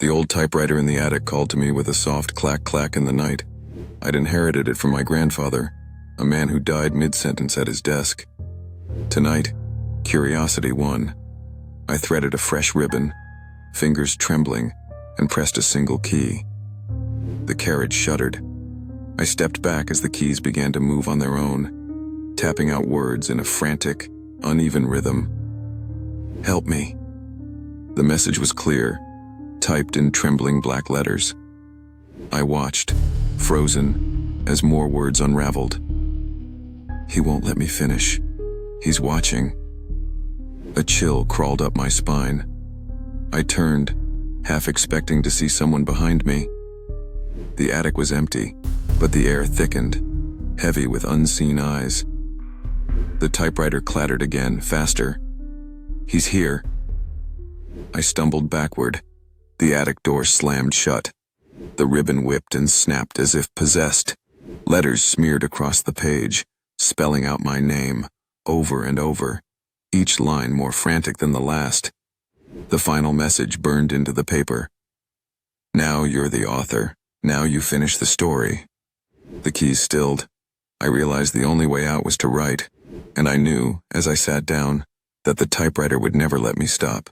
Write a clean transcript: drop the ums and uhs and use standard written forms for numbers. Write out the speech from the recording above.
The old typewriter in the attic called to me with a soft clack-clack in the night. I'd inherited it from my grandfather, a man who died mid-sentence at his desk. Tonight, curiosity won. I threaded a fresh ribbon, fingers trembling, and pressed a single key. The carriage shuddered. I stepped back as the keys began to move on their own, tapping out words in a frantic, uneven rhythm. "Help me." The message was clear, typed in trembling black letters. I watched, frozen, as more words unraveled. "He won't let me finish. He's watching." A chill crawled up my spine. I turned, half expecting to see someone behind me. The attic was empty, but the air thickened, heavy with unseen eyes. The typewriter clattered again, faster. "He's here." I stumbled backward. The attic door slammed shut. The ribbon whipped and snapped as if possessed. Letters smeared across the page, spelling out my name, over and over, each line more frantic than the last. The final message burned into the paper. "Now you're the author. Now you finish the story." The keys stilled. I realized the only way out was to write, and I knew, as I sat down, that the typewriter would never let me stop.